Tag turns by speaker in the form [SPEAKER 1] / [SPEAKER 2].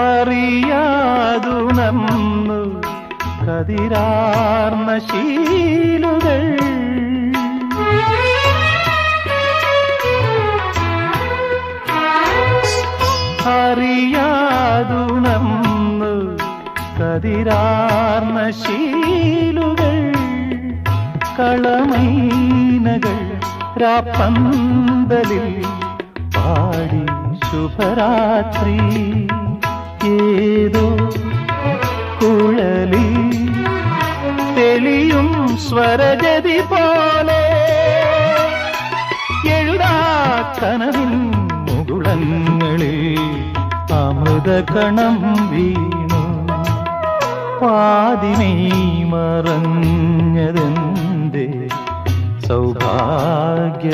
[SPEAKER 1] അറിയാതുണർന്നു കതിരാർന്ന ശീലുകൾ അറിയാതുണർന്നു കതിരാർന്ന ശീലുകൾ കളമൈനകൾ രാപ്പന്തലിൽ പാടി ശുഭരാത്രി ഏതോ കുഴലിൽ തെളിയും സ്വരജതി പോലെ എഴുതാ കനവിൻ മുകുളങ്ങളിൽ അമൃതകണം വീണു പാതിമേ മറഞ്ഞതെന്തേ സൗഭാഗ്യതാരമേ